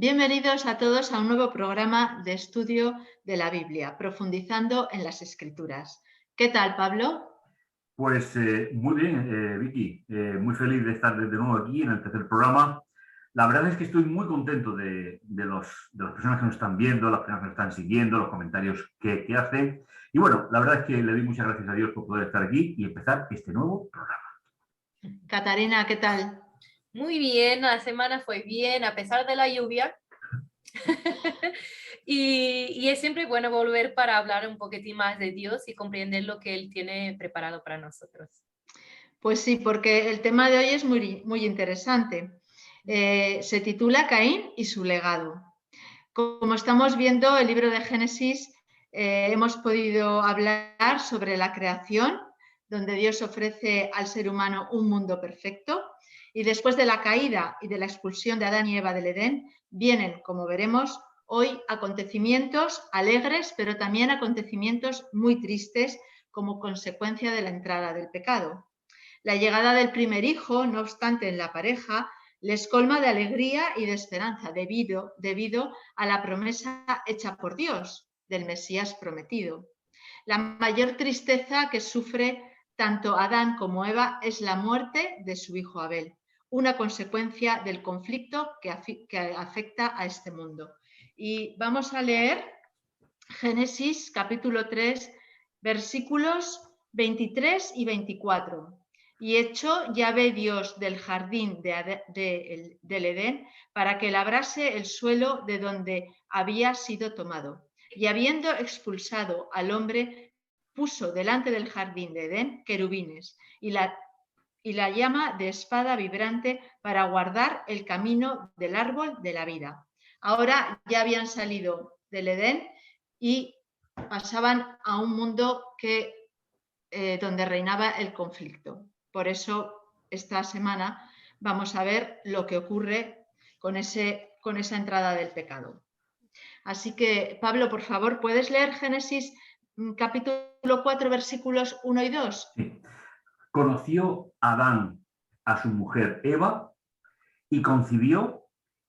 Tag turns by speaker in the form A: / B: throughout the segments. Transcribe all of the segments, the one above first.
A: Bienvenidos a todos a un nuevo programa de estudio de la Biblia, profundizando en las Escrituras. ¿Qué tal, Pablo?
B: Pues muy bien, Vicky. Muy feliz de estar de nuevo aquí en el tercer programa. La verdad es que estoy muy contento de las personas que nos están viendo, las personas que nos están siguiendo, los comentarios que hacen. Y bueno, la verdad es que le doy muchas gracias a Dios por poder estar aquí y empezar este nuevo programa.
A: Catarina, ¿qué tal?
C: Muy bien, la semana fue bien, a pesar de la lluvia. y es siempre bueno volver para hablar un poquitín más de Dios y comprender lo que Él tiene preparado para nosotros.
A: Pues sí, porque el tema de hoy es muy interesante. Se titula Caín y su legado. Como estamos viendo, el libro de Génesis, hemos podido hablar sobre la creación, donde Dios ofrece al ser humano un mundo perfecto. Y después de la caída y de la expulsión de Adán y Eva del Edén, vienen, como veremos hoy, acontecimientos alegres, pero también acontecimientos muy tristes como consecuencia de la entrada del pecado. La llegada del primer hijo, no obstante, en la pareja, les colma de alegría y de esperanza debido a la promesa hecha por Dios del Mesías prometido. La mayor tristeza que sufre tanto Adán como Eva es la muerte de su hijo Abel, una consecuencia del conflicto que afecta a este mundo. Y vamos a leer Génesis capítulo 3, versículos 23 y 24. Y echó Yahvé Dios del jardín del Edén para que labrase el suelo de donde había sido tomado. Y habiendo expulsado al hombre, puso delante del jardín de Edén querubines y la llama de espada vibrante para guardar el camino del árbol de la vida. Ahora ya habían salido del Edén y pasaban a un mundo donde reinaba el conflicto. Por eso esta semana vamos a ver lo que ocurre con esa entrada del pecado. Así que, Pablo, por favor, ¿puedes leer Génesis capítulo 4, versículos 1 y 2?
B: Sí. Conoció Adán a su mujer Eva y concibió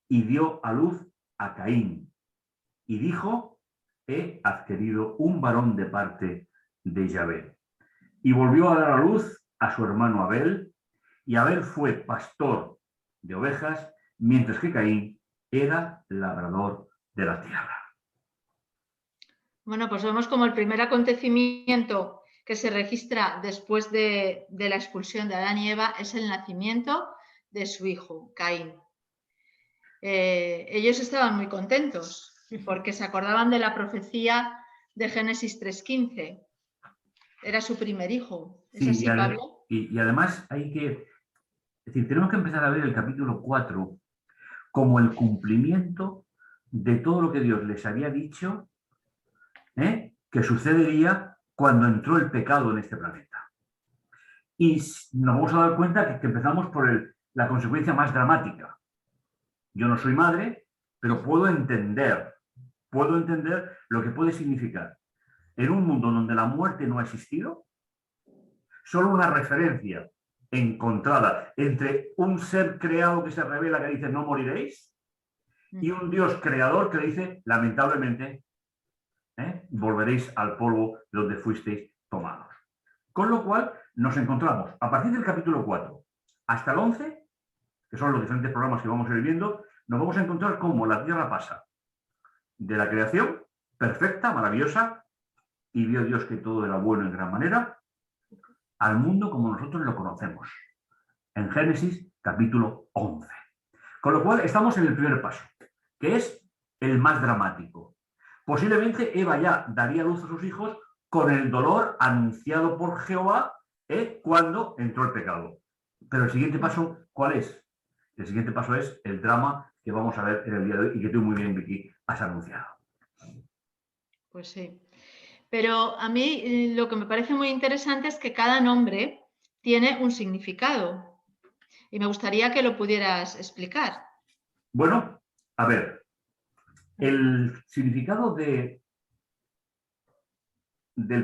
B: y dio a luz a Caín. Y dijo: he adquirido un varón de parte de Yahvé. Y volvió a dar a luz a su hermano Abel, y Abel fue pastor de ovejas, mientras que Caín era labrador de la tierra.
A: Bueno, pues vemos como el primer acontecimiento que se registra después de la expulsión de Adán y Eva es el nacimiento de su hijo, Caín. Ellos estaban muy contentos porque se acordaban de la profecía de Génesis 3:15. Era su primer hijo. ¿Es así, Pablo?
B: Y además tenemos que empezar a ver el capítulo 4 como el cumplimiento de todo lo que Dios les había dicho que sucedería cuando entró el pecado en este planeta. Y nos vamos a dar cuenta que empezamos por la consecuencia más dramática. Yo no soy madre, pero puedo entender lo que puede significar. En un mundo donde la muerte no ha existido, solo una referencia encontrada entre un ser creado que se revela que dice no moriréis y un Dios creador que le dice lamentablemente volveréis al polvo de donde fuisteis tomados. Con lo cual nos encontramos a partir del capítulo 4 hasta el 11, que son los diferentes programas que vamos a ir viendo, nos vamos a encontrar cómo la tierra pasa de la creación perfecta, maravillosa, y vio Dios que todo era bueno en gran manera, al mundo como nosotros lo conocemos, en Génesis capítulo 11. Con lo cual estamos en el primer paso, que es el más dramático. Posiblemente Eva ya daría luz a sus hijos con el dolor anunciado por Jehová cuando entró el pecado. Pero el siguiente paso, ¿cuál es? El siguiente paso es el drama que vamos a ver en el día de hoy y que tú muy bien, Vicky, has anunciado.
A: Pues sí. Pero a mí lo que me parece muy interesante es que cada nombre tiene un significado. Y me gustaría que lo pudieras explicar.
B: Bueno, a ver, el significado del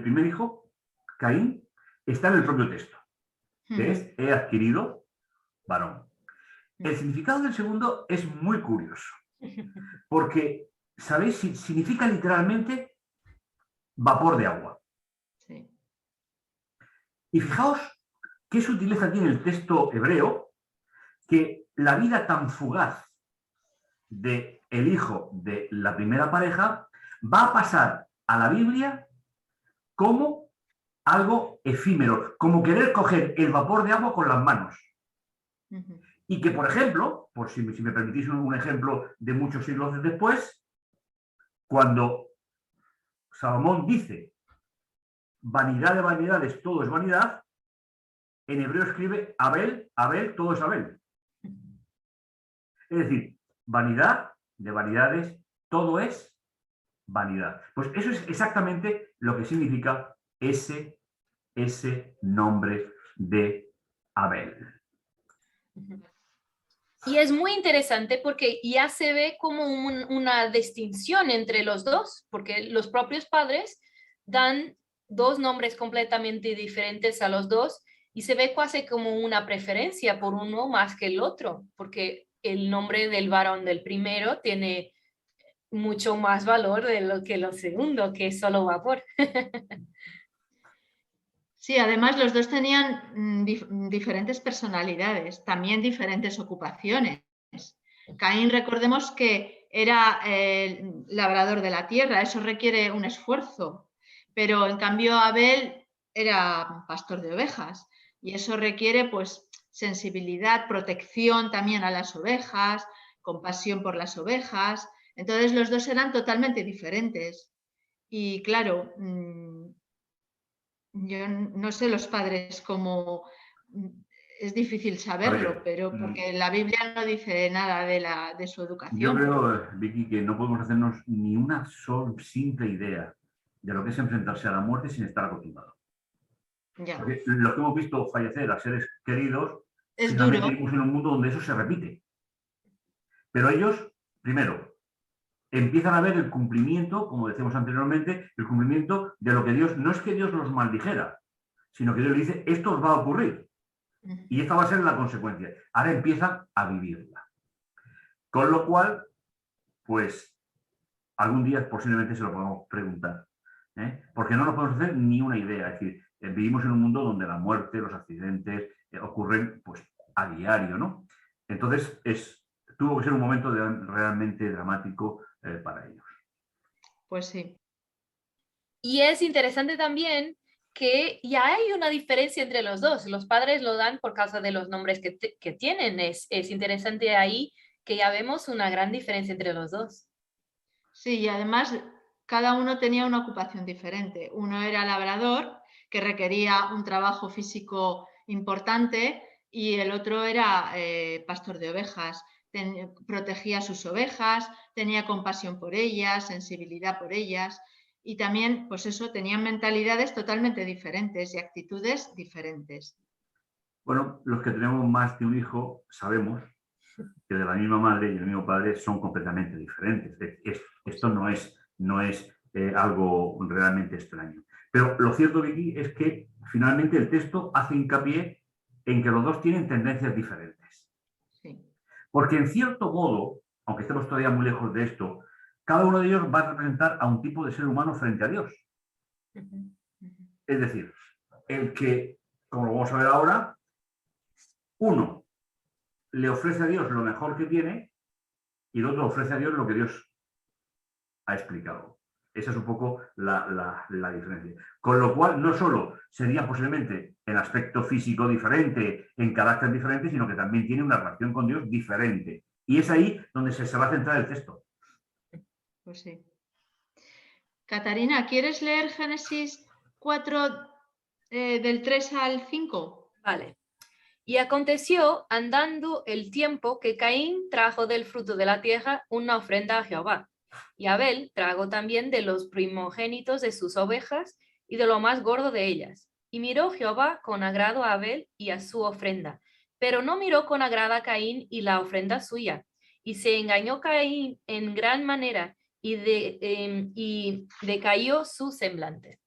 B: primer hijo, Caín, está en el propio texto, que es he adquirido varón. El significado del segundo es muy curioso. Porque, ¿sabéis? Significa literalmente vapor de agua.
A: Sí.
B: Y fijaos qué sutileza tiene el texto hebreo, que la vida tan fugaz del hijo de la primera pareja va a pasar a la Biblia como algo efímero, como querer coger el vapor de agua con las manos.
A: Ujú.
B: Y que, por ejemplo, por si me permitís un ejemplo de muchos siglos después, cuando Salomón dice vanidad de vanidades, todo es vanidad, en hebreo escribe Abel, Abel, todo es Abel. Es decir, vanidad de vanidades, todo es vanidad. Pues eso es exactamente lo que significa ese nombre de Abel.
C: Y es muy interesante porque ya se ve como una distinción entre los dos, porque los propios padres dan dos nombres completamente diferentes a los dos y se ve casi como una preferencia por uno más que el otro, porque el nombre del varón del primero tiene mucho más valor de lo que lo segundo, que es solo vapor.
A: Sí, además los dos tenían diferentes personalidades, también diferentes ocupaciones. Caín, recordemos que era labrador de la tierra, eso requiere un esfuerzo, pero en cambio Abel era pastor de ovejas y eso requiere pues sensibilidad, protección también a las ovejas, compasión por las ovejas. Entonces los dos eran totalmente diferentes y claro, yo no sé los padres cómo es difícil
B: A
A: saberlo,
B: ver,
A: pero porque la Biblia no dice nada de su
B: yo
A: educación.
B: creo, Vicky, que no podemos hacernos ni una simple idea de lo que es enfrentarse a la muerte sin estar acostumbrados.
A: Ya.
B: Porque los que hemos visto fallecer a seres queridos,
A: Es
B: finalmente
A: duro.
B: vivimos en un mundo donde eso se repite. Pero ellos, primero, empiezan a ver el cumplimiento, como decíamos anteriormente, el cumplimiento de lo que Dios, no es que Dios los maldijera, sino que Dios le dice, esto os va a ocurrir. Y esta va a ser la consecuencia. Ahora empiezan a vivirla. Con lo cual, pues, algún día posiblemente se lo podamos preguntar. Porque no nos podemos hacer ni una idea. Es decir, vivimos en un mundo donde la muerte, los accidentes ocurren pues, a diario, ¿no? Entonces, tuvo que ser un momento realmente dramático para ellos.
A: Pues sí.
C: Y es interesante también que ya hay una diferencia entre los dos. Los padres lo dan por causa de los nombres que tienen. Es interesante ahí que ya vemos una gran diferencia entre los dos.
A: Sí, y además cada uno tenía una ocupación diferente. Uno era labrador, que requería un trabajo físico importante, y el otro era pastor de ovejas. Protegía a sus ovejas, tenía compasión por ellas, sensibilidad por ellas, y también, pues eso, tenían mentalidades totalmente diferentes y actitudes diferentes.
B: Bueno, los que tenemos más de un hijo sabemos que de la misma madre y el mismo padre son completamente diferentes. Esto no es algo realmente extraño. Pero lo cierto, Vicky, es que finalmente el texto hace hincapié en que los dos tienen tendencias diferentes.
A: Sí.
B: Porque en cierto modo, aunque estemos todavía muy lejos de esto, cada uno de ellos va a representar a un tipo de ser humano frente a Dios. Es decir, el que, como lo vamos a ver ahora, uno le ofrece a Dios lo mejor que tiene y el otro ofrece a Dios lo que Dios ha explicado. Esa es un poco la diferencia. Con lo cual, no solo sería posiblemente en aspecto físico diferente, en carácter diferente, sino que también tiene una relación con Dios diferente. Y es ahí donde se va a centrar el texto.
A: Pues sí. Catarina, ¿quieres leer Génesis 4 del 3 al 5?
C: Vale. Y aconteció, andando el tiempo, que Caín trajo del fruto de la tierra una ofrenda a Jehová. Y Abel trajo también de los primogénitos de sus ovejas y de lo más gordo de ellas. Y miró Jehová con agrado a Abel y a su ofrenda, pero no miró con agrado a Caín y la ofrenda suya. Y se engañó Caín en gran manera y decayó su semblante.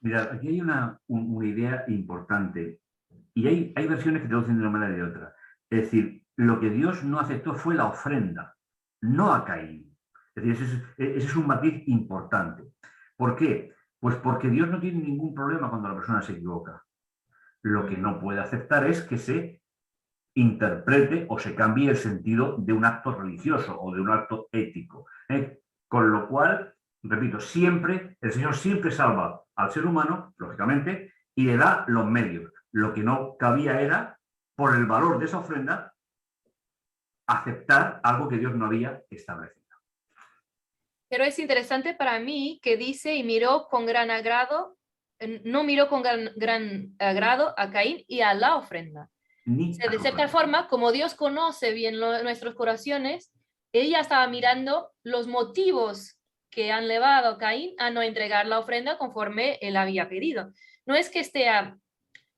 B: Mirad, aquí hay una idea importante y hay versiones que traducen de una manera y de otra. Es decir, lo que Dios no aceptó fue la ofrenda, no a Caín. Es decir, ese es un matiz importante. ¿Por qué? Pues porque Dios no tiene ningún problema cuando la persona se equivoca. Lo que no puede aceptar es que se interprete o se cambie el sentido de un acto religioso o de un acto ético. Con lo cual, repito, el Señor siempre salva al ser humano, lógicamente, y le da los medios. Lo que no cabía era, por el valor de esa ofrenda, aceptar algo que Dios no había establecido.
C: Pero es interesante para mí que dice, y miró con gran agrado, no miró con gran agrado a Caín y a la ofrenda. De cierta forma, como Dios conoce bien nuestros corazones, ella estaba mirando los motivos que han llevado a Caín a no entregar la ofrenda conforme él había pedido. No es que esté,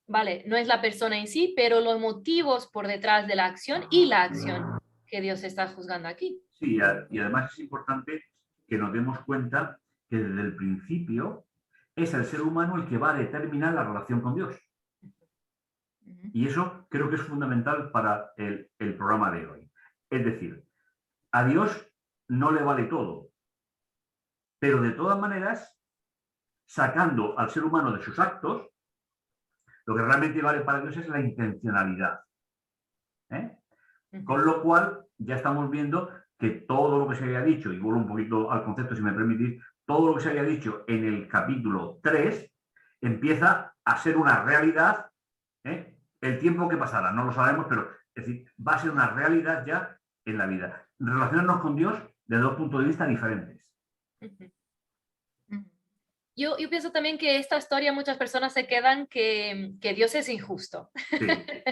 C: vale, no es la persona en sí, pero los motivos por detrás de la acción y la acción que Dios está juzgando aquí.
B: Sí, y además es importante que nos demos cuenta que desde el principio es el ser humano el que va a determinar la relación con Dios. Y eso creo que es fundamental para el programa de hoy. Es decir, a Dios no le vale todo, pero de todas maneras, sacando al ser humano de sus actos, lo que realmente vale para Dios es la intencionalidad. Con lo cual, ya estamos viendo que todo lo que se había dicho, y vuelvo un poquito al concepto, si me permitís, todo lo que se había dicho en el capítulo 3 empieza a ser una realidad. El tiempo que pasará, no lo sabemos, pero es decir, va a ser una realidad ya en la vida. Relacionarnos con Dios de dos puntos de vista diferentes.
C: Yo pienso también que esta historia muchas personas se quedan que Dios es injusto.
B: Sí,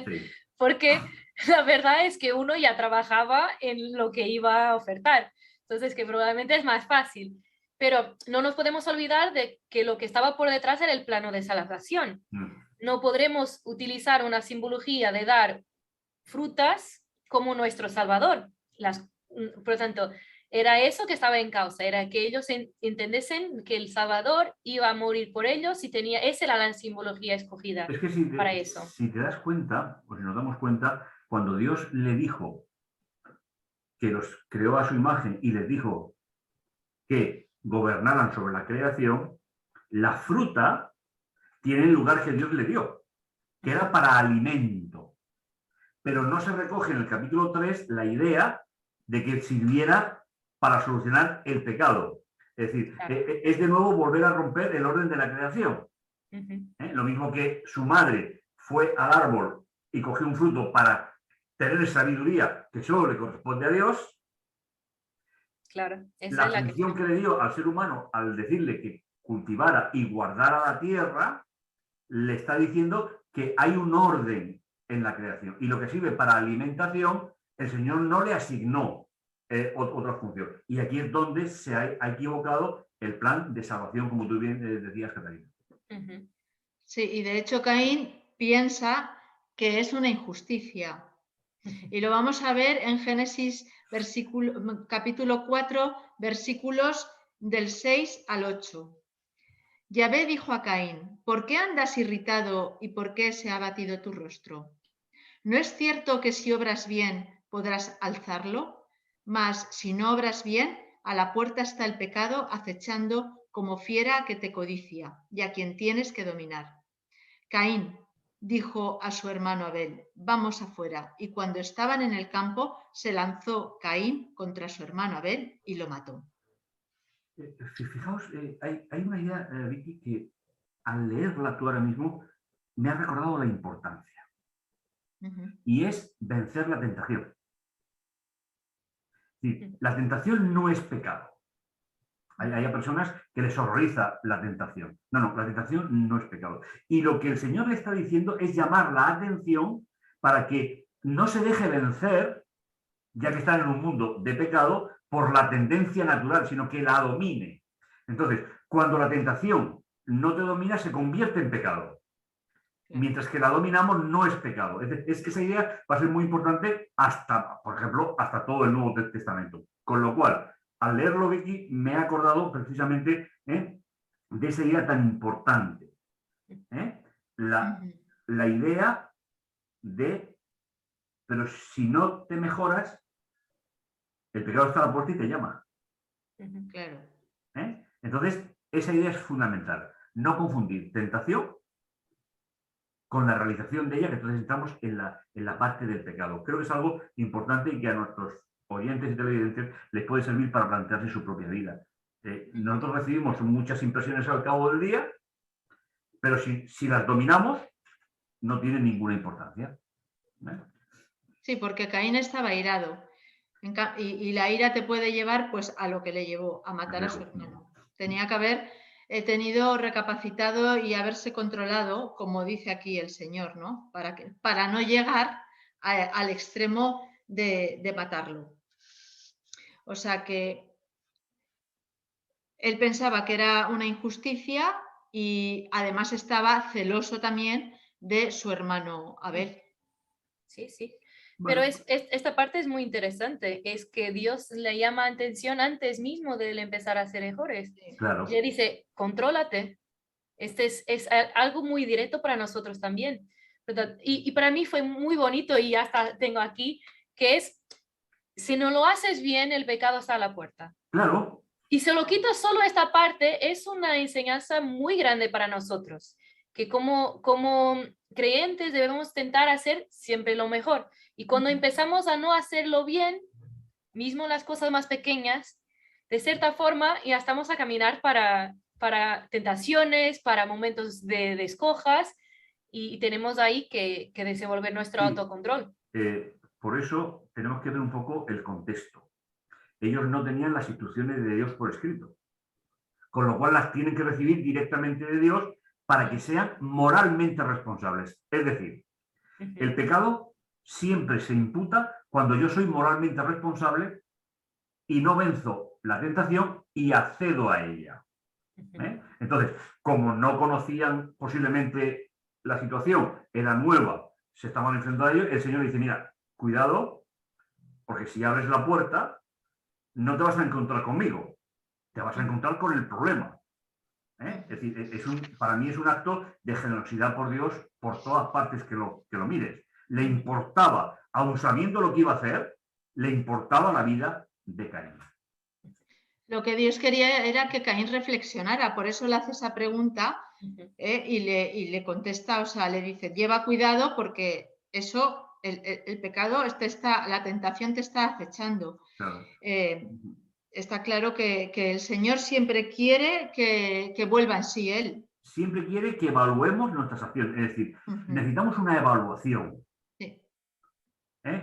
B: sí.
C: Porque la verdad es que uno ya trabajaba en lo que iba a ofertar. Entonces, que probablemente es más fácil. Pero no nos podemos olvidar de que lo que estaba por detrás era el plano de salvación. No podremos utilizar una simbología de dar frutas como nuestro Salvador. Por lo tanto, era eso que estaba en causa, era que ellos entendiesen que el Salvador iba a morir por ellos y esa era la simbología escogida
B: es que
C: para eso.
B: Si te das cuenta, o si nos damos cuenta, cuando Dios le dijo que los creó a su imagen y les dijo que gobernaran sobre la creación, la fruta tiene el lugar que Dios le dio, que era para alimento. Pero no se recoge en el capítulo 3 la idea de que sirviera para solucionar el pecado. Es decir, claro, es de nuevo volver a romper el orden de la creación. Lo mismo que su madre fue al árbol y cogió un fruto para tener sabiduría que solo le corresponde a Dios.
C: Claro,
B: la función que le dio al ser humano al decirle que cultivara y guardara la tierra, le está diciendo que hay un orden en la creación. Y lo que sirve para alimentación, el Señor no le asignó otra función. Y aquí es donde se ha equivocado el plan de salvación, como tú bien decías, Catalina.
A: Sí, y de hecho Caín piensa que es una injusticia. Y lo vamos a ver en Génesis capítulo 4, versículos del 6 al 8. Yahvé dijo a Caín: ¿por qué andas irritado y por qué se ha abatido tu rostro? ¿No es cierto que si obras bien podrás alzarlo? Mas si no obras bien, a la puerta está el pecado acechando como fiera que te codicia y a quien tienes que dominar. Caín dijo a su hermano Abel: vamos afuera. Y cuando estaban en el campo, se lanzó Caín contra su hermano Abel y lo mató.
B: Fijaos, hay una idea, Vicky, que al leerla tú ahora mismo me ha recordado la importancia. Y es vencer la tentación. Sí, la tentación no es pecado. Hay personas que les horroriza la tentación. No, la tentación no es pecado. Y lo que el Señor le está diciendo es llamar la atención para que no se deje vencer, ya que están en un mundo de pecado, por la tendencia natural, sino que la domine. Entonces, cuando la tentación no te domina, se convierte en pecado. Mientras que la dominamos, no es pecado. Es que esa idea va a ser muy importante hasta, por ejemplo, hasta todo el Nuevo Testamento. Con lo cual, al leerlo, Vicky, me he acordado precisamente de esa idea tan importante. La idea de pero si no te mejoras, el pecado está a la puerta y te llama.
A: Claro.
B: Entonces, esa idea es fundamental. No confundir tentación con la realización de ella, que entonces estamos en la parte del pecado. Creo que es algo importante y que a nuestros oyentes y televidentes les puede servir para plantearse su propia vida. Nosotros recibimos muchas impresiones al cabo del día, pero si las dominamos, no tienen ninguna importancia.
A: Sí, porque Caín estaba airado. Y la ira te puede llevar pues a lo que le llevó, a matar a su hermano. Tenía que haber tenido recapacitado y haberse controlado, como dice aquí el Señor, ¿no? Para no llegar al extremo de matarlo. O sea que él pensaba que era una injusticia y además estaba celoso también de su hermano Abel.
C: Sí, sí.
B: Bueno.
C: Pero esta parte es muy interesante, es que Dios le llama atención antes mismo de él empezar a hacer errores.
B: Claro.
C: Le dice, contrólate. Es algo muy directo para nosotros también, ¿verdad? Y para mí fue muy bonito y hasta tengo aquí, que es, si no lo haces bien, el pecado está a la puerta.
B: Claro.
C: Y si lo quitas solo esta parte, es una enseñanza muy grande para nosotros, que como creyentes debemos intentar hacer siempre lo mejor. Y cuando empezamos a no hacerlo bien, mismo las cosas más pequeñas, de cierta forma ya estamos a caminar para tentaciones, para momentos de descojas, y tenemos ahí que desenvolver nuestro autocontrol.
B: Por eso tenemos que ver un poco el contexto. Ellos no tenían las instrucciones de Dios por escrito, con lo cual las tienen que recibir directamente de Dios para que sean moralmente responsables. Es decir, el pecado siempre se imputa cuando yo soy moralmente responsable y no venzo la tentación y accedo a ella. Entonces, como no conocían posiblemente la situación, era nueva, se estaban enfrentando a ello, el Señor dice, mira, cuidado, porque si abres la puerta, no te vas a encontrar conmigo, te vas a encontrar con el problema. Es decir, para mí es un acto de generosidad por Dios por todas partes que lo mires. Le importaba, aun sabiendo lo que iba a hacer, le importaba la vida de Caín.
A: Lo que Dios quería era que Caín reflexionara, por eso le hace esa pregunta y le contesta, o sea, le dice, lleva cuidado porque eso, el pecado, la tentación te está acechando.
B: Claro.
A: Está claro que el Señor siempre quiere que vuelva en sí Él.
B: Siempre quiere que evaluemos nuestras acciones, es decir, necesitamos una evaluación.
A: Sí.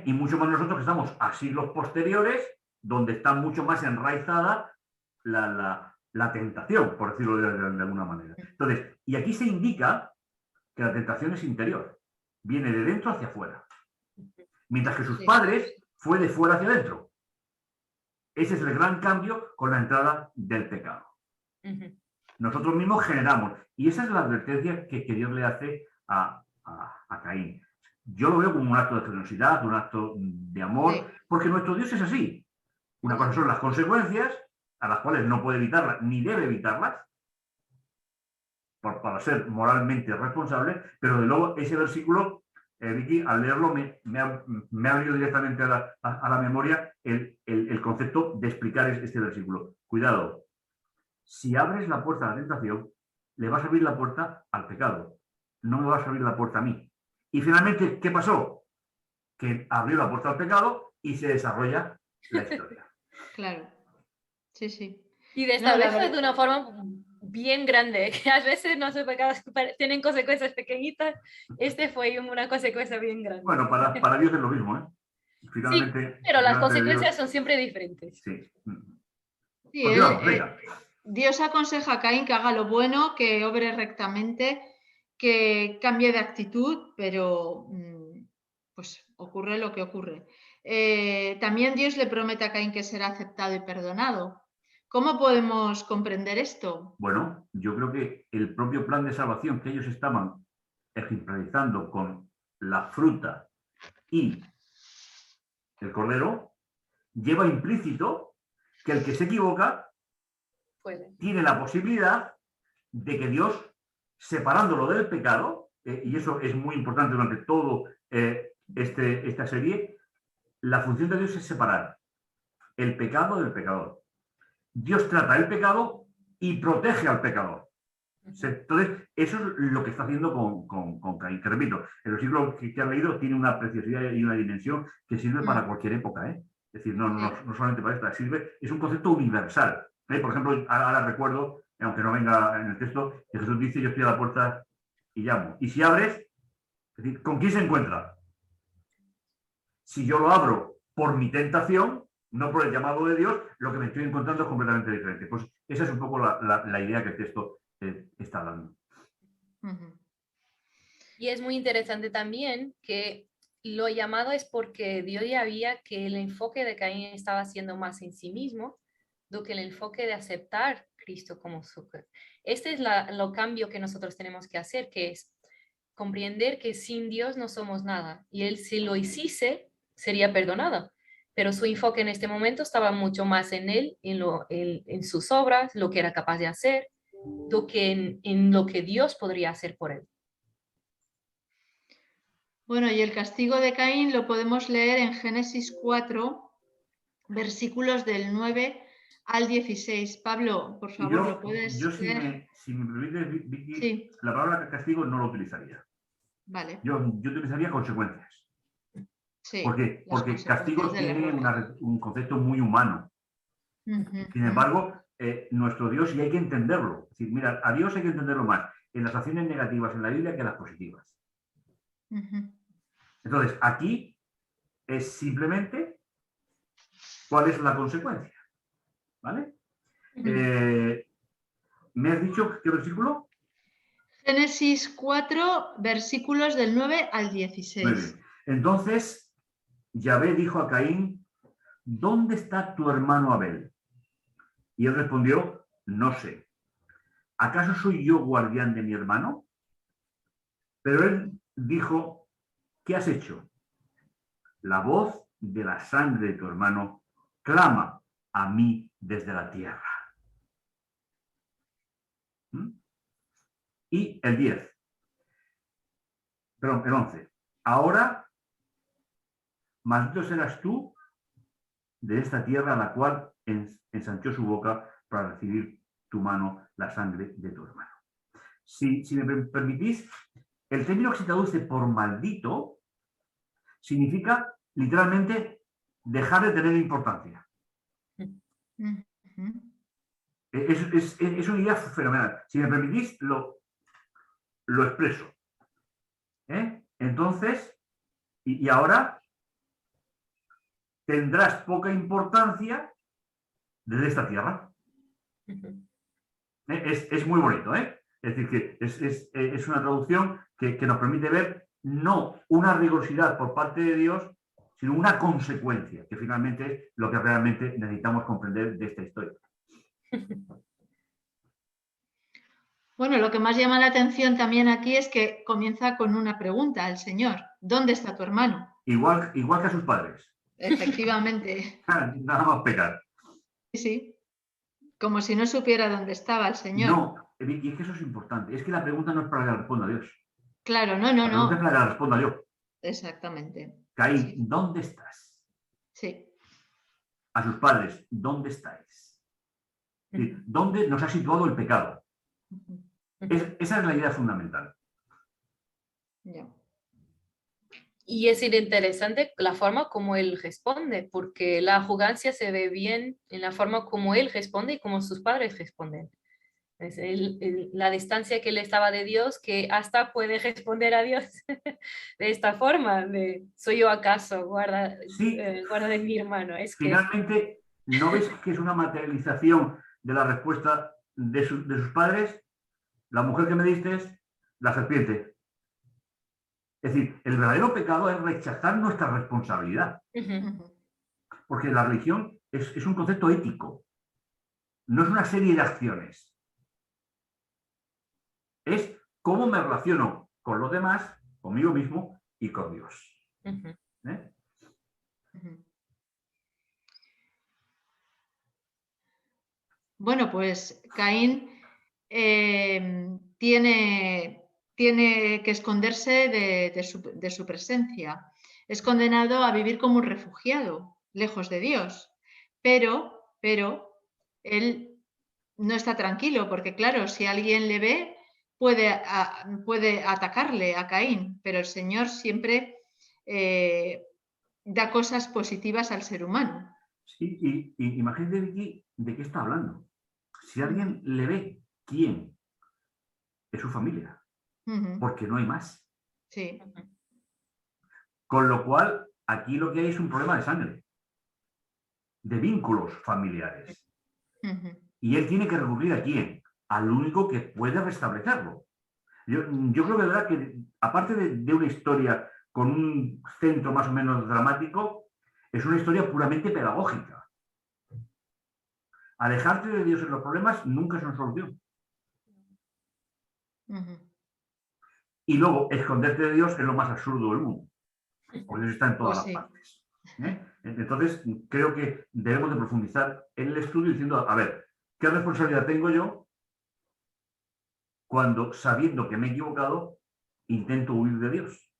B: Y mucho más nosotros que estamos a siglos posteriores, donde está mucho más enraizada la tentación, por decirlo de alguna manera. Entonces, y aquí se indica que la tentación es interior, viene de dentro hacia afuera, mientras que sus padres fue de fuera hacia adentro. Ese es el gran cambio con la entrada del pecado. Nosotros mismos generamos, y esa es la advertencia que Dios le hace a Caín. Yo lo veo como un acto de generosidad, un acto de amor, porque nuestro Dios es así. Una cosa son las consecuencias, a las cuales no puede evitarlas, ni debe evitarlas, para ser moralmente responsable, pero de luego ese versículo, Vicky, al leerlo me ha venido directamente a la memoria el concepto de explicar este versículo. Cuidado, si abres la puerta a la tentación, le vas a abrir la puerta al pecado, no me vas a abrir la puerta a mí. Y finalmente, ¿qué pasó? Que abrió la puerta al pecado y se desarrolla la historia.
A: Claro, sí, sí.
C: Y de esta vez fue de una forma bien grande, que a veces nuestros pecados tienen consecuencias pequeñitas, este fue una consecuencia bien grande.
B: Bueno, para Dios es lo mismo, ¿eh? Finalmente,
C: sí, pero las consecuencias son siempre diferentes.
B: Sí.
A: Sí, Dios aconseja a Caín que haga lo bueno, que obre rectamente, que cambie de actitud, pero pues ocurre lo que ocurre. También Dios le promete a Caín que será aceptado y perdonado. ¿Cómo podemos comprender esto?
B: Bueno, yo creo que el propio plan de salvación que ellos estaban ejemplarizando con la fruta y el cordero lleva implícito que el que se equivoca tiene la posibilidad de que Dios, separándolo del pecado, y eso es muy importante durante todo el esta serie, la función de Dios es separar el pecado del pecador. Dios trata el pecado y protege al pecador. Entonces, eso es lo que está haciendo con Caín. Que repito, en los siglos que han leído tiene una preciosidad y una dimensión que sirve para cualquier época. Es decir, no solamente para esta, sirve, es un concepto universal. Por ejemplo, ahora recuerdo, aunque no venga en el texto, que Jesús dice: yo estoy a la puerta y llamo. Y si abres, es decir, ¿con quién se encuentra? Si yo lo abro por mi tentación, no por el llamado de Dios, lo que me estoy encontrando es completamente diferente. Pues esa es un poco la idea que el texto está dando.
C: Y es muy interesante también que lo llamado es porque Dios ya veía que el enfoque de Caín estaba siendo más en sí mismo do que el enfoque de aceptar a Cristo como su. Este es lo cambio que nosotros tenemos que hacer, que es comprender que sin Dios no somos nada. Y él, si lo hiciese, sería perdonado. Pero su enfoque en este momento estaba mucho más en él, en sus obras, lo que era capaz de hacer, do que en lo que Dios podría hacer por él.
A: Bueno, y el castigo de Caín lo podemos leer en Génesis 4, versículos del 9 al 16. Pablo, por favor, ¿lo puedes leer?
B: Si me permites, Vicky,
A: sí.
B: La palabra castigo no lo utilizaría.
A: Vale.
B: Yo utilizaría consecuencias.
A: Sí,
B: porque castigo tiene un concepto muy humano. Sin embargo, nuestro Dios, y hay que entenderlo. Es decir, mira, a Dios hay que entenderlo más en las acciones negativas en la Biblia que en las positivas. Entonces, aquí es simplemente cuál es la consecuencia. ¿Vale? ¿Me has dicho qué versículo?
A: Génesis 4, versículos del 9 al 16.
B: Muy bien. Entonces, Yahvé dijo a Caín: ¿dónde está tu hermano Abel? Y él respondió: no sé. ¿Acaso soy yo guardián de mi hermano? Pero él dijo: ¿qué has hecho? La voz de la sangre de tu hermano clama a mí desde la tierra. Y el 10. Perdón, el 11. Ahora, maldito serás tú de esta tierra a la cual ensanchó su boca para recibir tu mano la sangre de tu hermano. Si me permitís, el término que se traduce por maldito significa literalmente dejar de tener importancia. Es una idea fenomenal. Si me permitís, lo expreso. Entonces, y ahora tendrás poca importancia desde esta tierra. Es muy bonito, Es decir, que es una traducción que nos permite ver no una rigurosidad por parte de Dios, sino una consecuencia, que finalmente es lo que realmente necesitamos comprender de esta historia.
A: Bueno, lo que más llama la atención también aquí es que comienza con una pregunta al Señor: ¿dónde está tu hermano?
B: Igual que a sus padres.
A: Efectivamente.
B: Nada más pecar.
A: Sí. Como si no supiera dónde estaba el Señor.
B: No, y es que eso es importante. Es que la pregunta no es para que la responda Dios.
A: Claro, no.
B: La pregunta es para que la responda yo.
A: Exactamente.
B: Caín,
A: sí.
B: ¿dónde estás?
A: Sí.
B: A sus padres, ¿dónde estáis? ¿Dónde nos ha situado el pecado? Esa es la idea fundamental.
A: Yeah.
C: Y es interesante la forma como él responde, porque la arrogancia se ve bien en la forma como él responde y como sus padres responden. Es la distancia que él estaba de Dios, que hasta puede responder a Dios de esta forma, de ¿soy yo acaso? Guarda de mi hermano.
B: Finalmente, ¿no ves que es una materialización de la respuesta de sus padres? La mujer que me diste es la serpiente. Es decir, el verdadero pecado es rechazar nuestra responsabilidad. Porque la religión es un concepto ético. No es una serie de acciones. Es cómo me relaciono con los demás, conmigo mismo y con Dios.
A: Bueno, pues Caín tiene tiene que esconderse de su presencia. Es condenado a vivir como un refugiado, lejos de Dios. Pero él no está tranquilo, porque claro, si alguien le ve, puede atacarle a Caín, pero el Señor siempre da cosas positivas al ser humano.
B: Sí, y imagínate, Vicky, de qué está hablando. Si alguien le ve, ¿quién? Es su familia, porque no hay más.
A: Sí.
B: Con lo cual, aquí lo que hay es un problema de sangre, de vínculos familiares. Y él tiene que recurrir ¿a quién? Al único que puede restablecerlo. Yo creo que, verdad, que aparte de una historia con un centro más o menos dramático, es una historia puramente pedagógica. Alejarte de Dios en los problemas nunca es una solución. Y luego, esconderte de Dios es lo más absurdo del mundo, porque Dios está en todas las partes. Entonces, creo que debemos de profundizar en el estudio diciendo, a ver, ¿qué responsabilidad tengo yo cuando, sabiendo que me he equivocado, intento huir de Dios?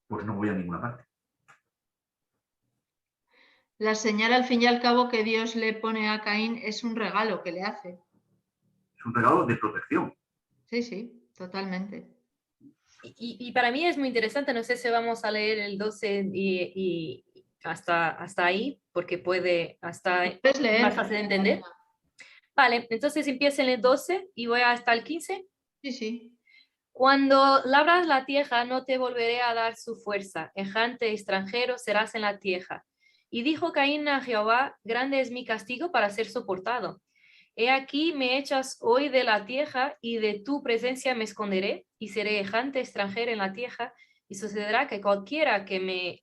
B: Pues no voy a ninguna parte.
A: La señal, al fin y al cabo, que Dios le pone a Caín es un regalo que le hace.
B: Es un regalo de protección.
A: Sí, sí, totalmente.
C: Y para mí es muy interesante, no sé si vamos a leer el 12 y hasta ahí, porque puede hasta más fácil de entender. Vale, entonces empieza en el 12 y voy hasta el 15.
A: Sí, sí.
C: Cuando labras la tierra, no te volveré a dar su fuerza. Errante extranjero serás en la tierra. Y dijo Caín a Jehová, grande es mi castigo para ser soportado. He aquí me echas hoy de la tierra y de tu presencia me esconderé y seré errante extranjero en la tierra y sucederá que cualquiera que me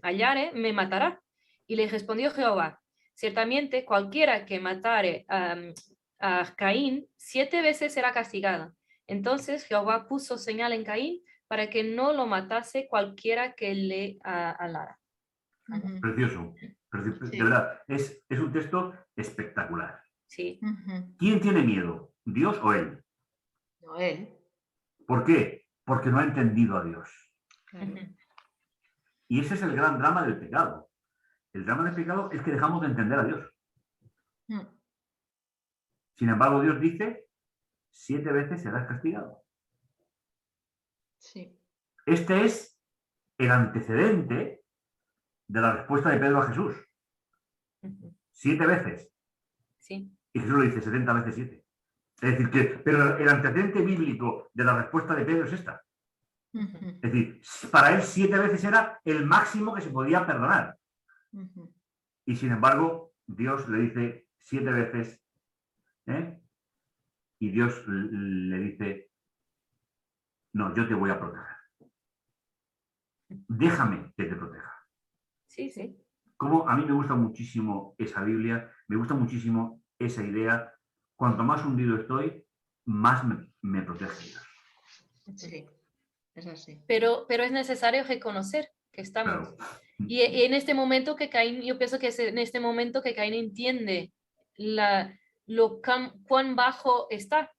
C: hallare me matará. Y le respondió Jehová, ciertamente cualquiera que matare a Caín 7 veces será castigado. Entonces Jehová puso señal en Caín para que no lo matase cualquiera que le alara.
B: Precioso. De verdad, es un texto espectacular.
C: Sí.
B: ¿Quién tiene miedo? ¿Dios o él?
A: No, él.
B: ¿Por qué? Porque no ha entendido a Dios.
A: Claro.
B: Y ese es el gran drama del pecado. El drama del pecado es que dejamos de entender a Dios. Sin embargo, Dios dice, 7 veces serás castigado.
A: Sí.
B: Este es el antecedente de la respuesta de Pedro a Jesús. 7 veces.
C: Sí.
B: Y Jesús lo dice 70 veces 7. Es decir, pero el antecedente bíblico de la respuesta de Pedro es esta. Es decir, para él 7 veces era el máximo que se podía perdonar. Y sin embargo, Dios le dice 7 veces, y Dios le dice, no, yo te voy a proteger. Déjame que te proteja.
C: Sí, sí.
B: Como a mí me gusta muchísimo esa Biblia, me gusta muchísimo esa idea. Cuanto más hundido estoy, más me protege Dios.
A: Sí, es así.
C: Pero es necesario reconocer que estamos.
B: Claro.
C: Y en este momento que Caín, yo pienso que es en este momento que Caín entiende cuán bajo está,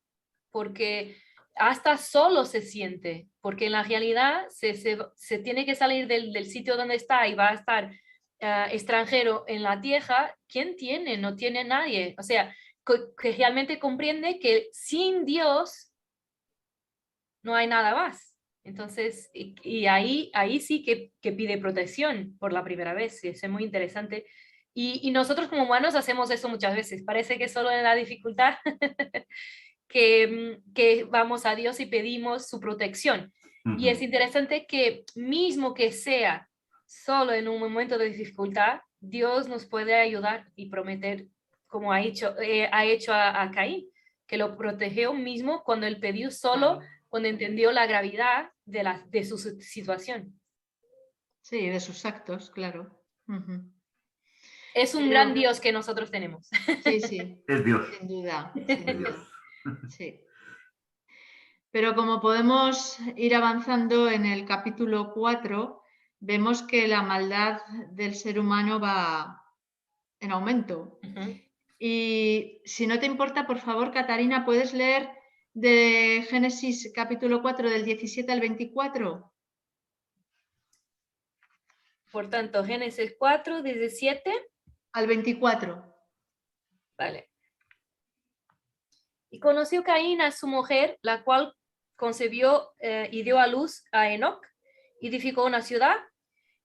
C: porque hasta solo se siente, porque en la realidad se tiene que salir del sitio donde está y va a estar extranjero en la tierra. ¿Quién tiene? No tiene nadie. O sea, que realmente comprende que sin Dios no hay nada más. Entonces, y ahí sí que pide protección por la primera vez, y eso es muy interesante. Y nosotros como humanos hacemos eso muchas veces, parece que solo en la dificultad que vamos a Dios y pedimos su protección. Y es interesante que mismo que sea solo en un momento de dificultad, Dios nos puede ayudar y prometer, como ha hecho a Caín, que lo protegió mismo cuando él pidió solo, cuando entendió la gravedad de su situación.
A: Sí, de sus actos, claro.
C: Es un gran Dios que nosotros tenemos.
A: Sí, sí.
B: Es Dios.
A: Sin duda.
B: Es Dios.
A: Sí. Pero como podemos ir avanzando en el capítulo 4, vemos que la maldad del ser humano va en aumento. Y si no te importa, por favor, Catarina, puedes leer de Génesis capítulo 4 del 17 al 24?
C: Por tanto, Génesis 4, 17
A: al 24.
C: Vale. Y conoció Caín a su mujer, la cual concebió y dio a luz a Enoc, edificó una ciudad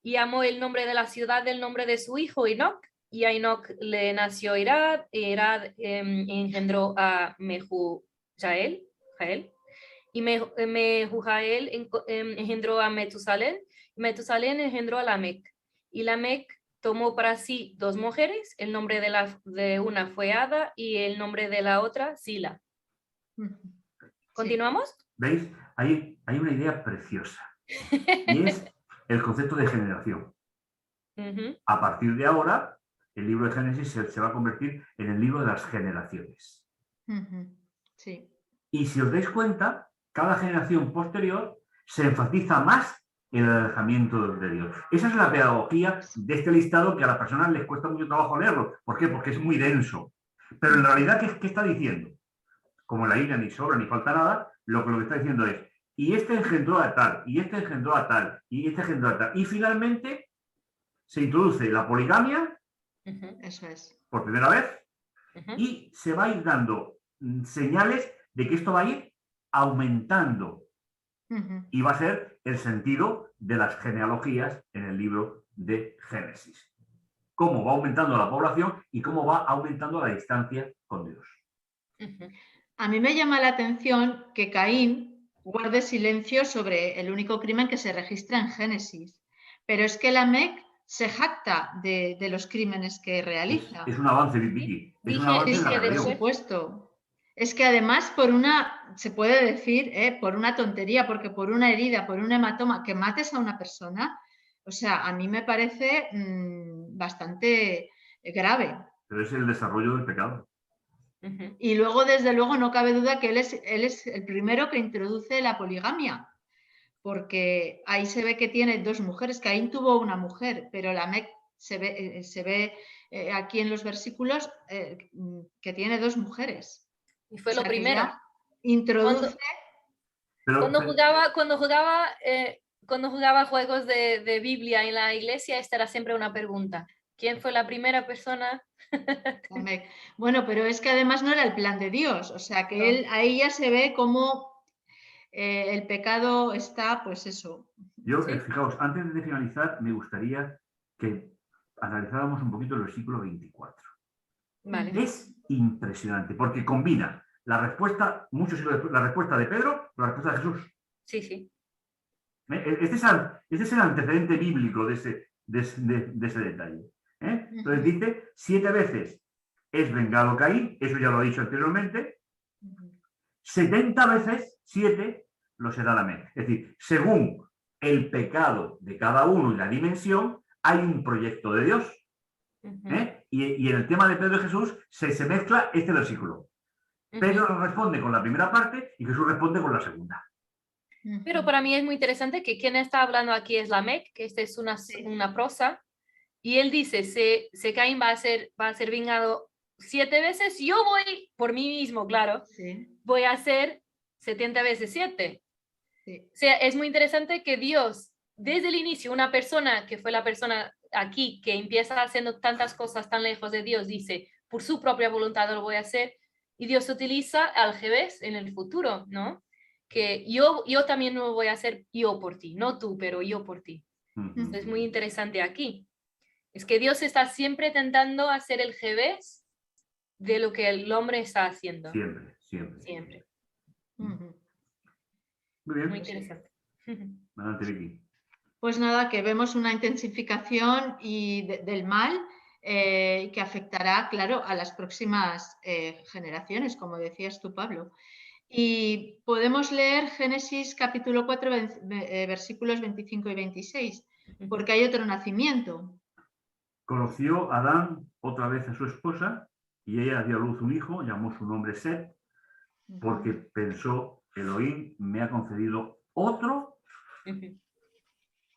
C: y llamó el nombre de la ciudad del nombre de su hijo Enoc, y a Enoc le nació Irad, y Irad engendró a Mehujael, y Mehujael engendró a Metusalén, y Metusalén engendró a Lamec, y Lamec tomó para sí 2 mujeres, el nombre de una fue Ada y el nombre de la otra Sila. ¿Continuamos?
B: ¿Veis? Hay una idea preciosa y es el concepto de generación. A partir de ahora, el libro de Génesis se va a convertir en el libro de las generaciones.
A: Sí.
B: Y si os dais cuenta, cada generación posterior se enfatiza más en el alejamiento de Dios. Esa es la pedagogía de este listado, que a las personas les cuesta mucho trabajo leerlo. ¿Por qué? Porque es muy denso. Pero en realidad, ¿qué está diciendo? Como en la Biblia ni sobra ni falta nada, lo que está diciendo es, y este engendró a tal, y este engendró a tal, y este engendró a tal. Y finalmente se introduce la poligamia,
A: eso es,
B: por primera vez, y se va a ir dando señales de que esto va a ir aumentando. Y va a ser el sentido de las genealogías en el libro de Génesis. Cómo va aumentando la población y cómo va aumentando la distancia con Dios.
A: A mí me llama la atención que Caín guarde silencio sobre el único crimen que se registra en Génesis, pero es que Lamec se jacta de los crímenes que realiza.
B: Es un avance, Vicky. Es un avance en la rebelión.
A: Por supuesto. Es que además se puede decir, por una tontería, porque por una herida, por un hematoma, que mates a una persona, o sea, a mí me parece bastante grave.
B: Pero es el desarrollo del pecado.
A: Y luego, desde luego, no cabe duda que él es el primero que introduce la poligamia, porque ahí se ve que tiene 2 mujeres. Caín tuvo una mujer, pero Lamec se ve aquí en los versículos que tiene 2 mujeres.
C: Y fue lo primero.
A: Introduce.
C: Cuando jugaba juegos de Biblia en la iglesia, esta era siempre una pregunta. ¿Quién fue la primera persona?
A: Bueno, pero es que además no era el plan de Dios. O sea, que ahí ya se ve cómo el pecado está, pues eso.
B: Yo, fijaos, antes de finalizar, me gustaría que analizáramos un poquito el versículo 24.
C: Vale.
B: Es impresionante, porque combina la respuesta, la respuesta de Pedro con la respuesta de Jesús.
C: Sí, sí.
B: Este es el antecedente bíblico de ese detalle. Entonces dice, 7 veces es vengado Caín, eso ya lo he dicho anteriormente, 70 veces 7 lo será Lamec. Es decir, según el pecado de cada uno y la dimensión, hay un proyecto de Dios. Y en el tema de Pedro y Jesús se mezcla este versículo. Pedro responde con la primera parte y Jesús responde con la segunda.
C: Pero para mí es muy interesante que quien está hablando aquí es Lamec, que esta es una prosa, y él dice, si Caín va a ser vengado 7 veces, yo voy, por mí mismo, claro, voy a hacer 70 veces 7. O sea, es muy interesante que Dios, desde el inicio, una persona que fue la persona aquí, que empieza haciendo tantas cosas tan lejos de Dios, dice, por su propia voluntad lo voy a hacer, y Dios utiliza al revés en el futuro, ¿no? Que yo también lo voy a hacer yo por ti, no tú, pero yo por ti. Esto es muy interesante aquí. Es que Dios está siempre intentando hacer el revés de lo que el hombre está haciendo. Siempre.
B: Muy bien.
C: Muy interesante.
B: Adelante, Vicky.
A: Pues nada, que vemos una intensificación del mal que afectará, claro, a las próximas generaciones, como decías tú, Pablo. Y podemos leer Génesis capítulo 4, versículos 25 y 26, porque hay otro nacimiento.
B: Conoció Adán otra vez a su esposa y ella dio a luz un hijo, llamó su nombre Set, porque pensó, Elohim me ha concedido otro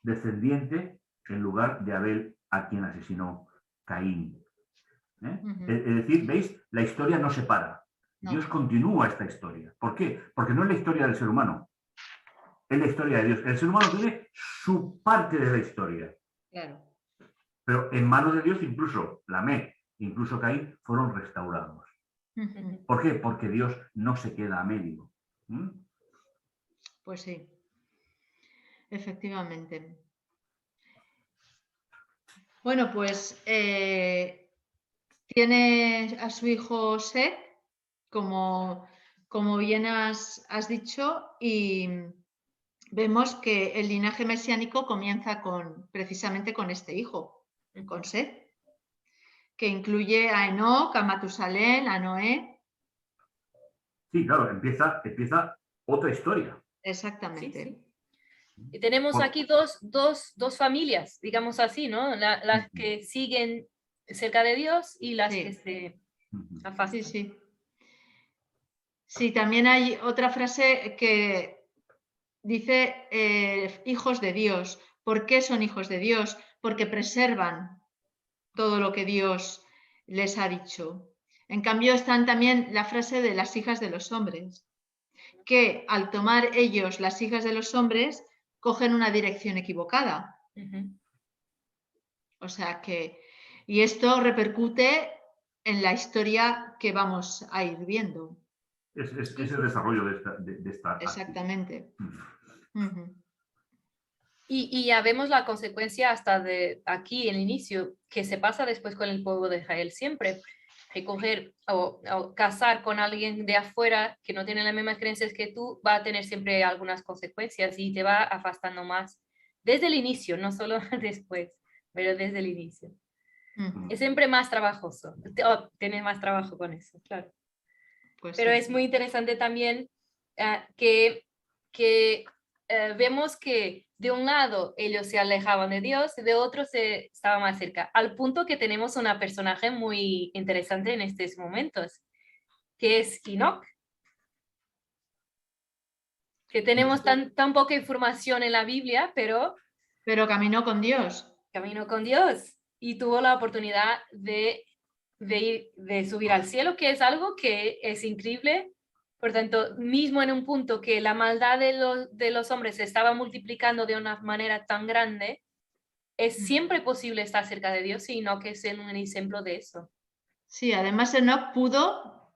B: descendiente en lugar de Abel, a quien asesinó Caín. Es decir, ¿veis? La historia no se para.
A: No.
B: Dios continúa esta historia. ¿Por qué? Porque no es la historia del ser humano, es la historia de Dios. El ser humano tiene su parte de la historia.
A: Claro.
B: Pero en manos de Dios incluso Lamec, incluso Caín fueron restaurados. ¿Por qué? Porque Dios no se queda a medio.
A: Pues sí, efectivamente. Bueno, pues tiene a su hijo Set, como bien has dicho, y vemos que el linaje mesiánico comienza precisamente con este hijo, con Set, que incluye a Enoc, a Matusalén, a Noé.
B: Sí, claro, empieza otra historia.
A: Exactamente.
C: Sí, sí. Y tenemos aquí dos familias, digamos así, ¿no? Las que siguen cerca de Dios y las que se afastan.
A: Sí, sí. Sí, también hay otra frase que dice hijos de Dios. ¿Por qué son hijos de Dios? Porque preservan todo lo que Dios les ha dicho. En cambio, están también la frase de las hijas de los hombres, que al tomar ellos las hijas de los hombres, cogen una dirección equivocada. O sea que, y esto repercute en la historia que vamos a ir viendo.
B: Es el desarrollo de esta
A: Exactamente.
C: Y ya vemos la consecuencia hasta de aquí, el inicio, que se pasa después con el pueblo de Israel siempre. Recoger o casar con alguien de afuera que no tiene las mismas creencias que tú va a tener siempre algunas consecuencias y te va afastando más desde el inicio, no solo después, pero desde el inicio. Es siempre más trabajoso, tienes más trabajo con eso, claro.
A: Pues
C: pero
A: sí.
C: es muy interesante también que vemos que de un lado ellos se alejaban de Dios, de otro se estaba más cerca, al punto que tenemos una personaje muy interesante en estos momentos, que es Enoc, que tenemos tan poca información en la Biblia, pero
A: caminó con Dios.
C: Caminó con Dios y tuvo la oportunidad de subir al cielo, que es algo que es increíble. Por tanto, mismo en un punto que la maldad de los hombres se estaba multiplicando de una manera tan grande, es siempre posible estar cerca de Dios y no que sea un ejemplo de eso.
A: Sí, además Enoc pudo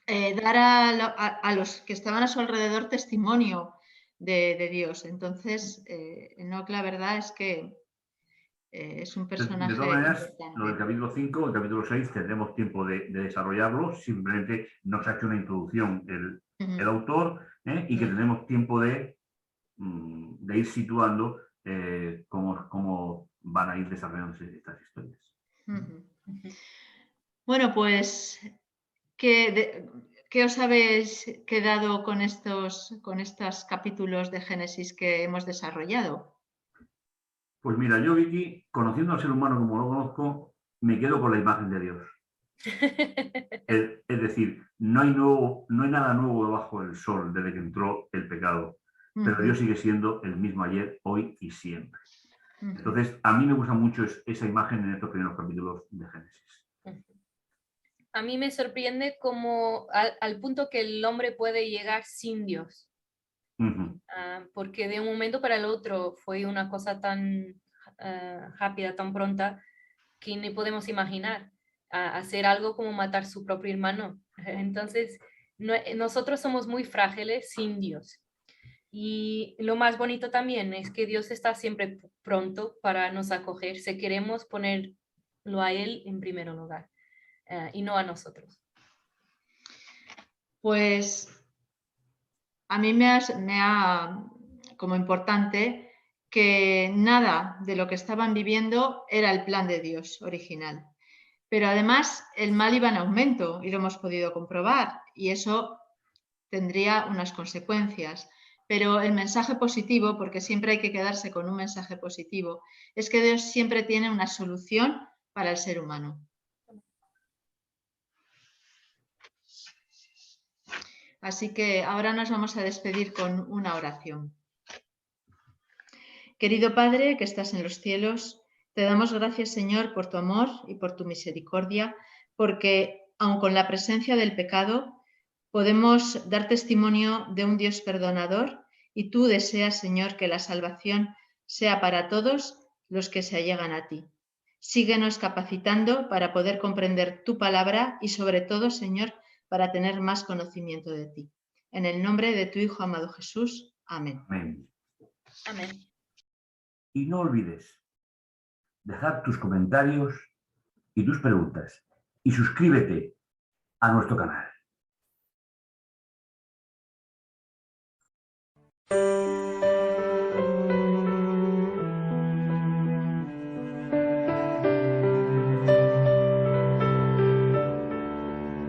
A: dar a los que estaban a su alrededor testimonio de Dios. Entonces, Enoc, la verdad es que es un personaje
B: de todas maneras,
A: importante.
B: lo del capítulo 5, el capítulo 6, tendremos tiempo de desarrollarlo. Simplemente nos ha hecho una introducción el autor y que tendremos tiempo de ir situando cómo van a ir desarrollándose estas historias.
A: Bueno, pues, ¿qué os habéis quedado con estos capítulos de Génesis que hemos desarrollado?
B: Pues mira, yo, Vicky, conociendo al ser humano como lo conozco, me quedo con la imagen de Dios. Es decir, no hay nada nuevo debajo del sol desde que entró el pecado, pero Dios sigue siendo el mismo ayer, hoy y siempre. Entonces, a mí me gusta mucho esa imagen en estos primeros capítulos de Génesis.
C: A mí me sorprende como al punto que el hombre puede llegar sin Dios. Porque de un momento para el otro fue una cosa tan rápida, tan pronta, que ni podemos imaginar hacer algo como matar su propio hermano. Entonces, nosotros somos muy frágiles sin Dios. Y lo más bonito también es que Dios está siempre pronto para nos acoger si queremos ponerlo a Él en primer lugar y no a nosotros.
A: Pues a mí me ha como importante que nada de lo que estaban viviendo era el plan de Dios original. Pero además el mal iba en aumento y lo hemos podido comprobar y eso tendría unas consecuencias. Pero el mensaje positivo, porque siempre hay que quedarse con un mensaje positivo, es que Dios siempre tiene una solución para el ser humano. Así que ahora nos vamos a despedir con una oración. Querido Padre, que estás en los cielos, te damos gracias, Señor, por tu amor y por tu misericordia, porque aun con la presencia del pecado, podemos dar testimonio de un Dios perdonador y tú deseas, Señor, que la salvación sea para todos los que se allegan a ti. Síguenos capacitando para poder comprender tu palabra y sobre todo, Señor, para tener más conocimiento de ti. En el nombre de tu Hijo amado Jesús. Amén.
B: Amén.
C: Amén.
B: Y no olvides dejar tus comentarios y tus preguntas. Y suscríbete a nuestro canal.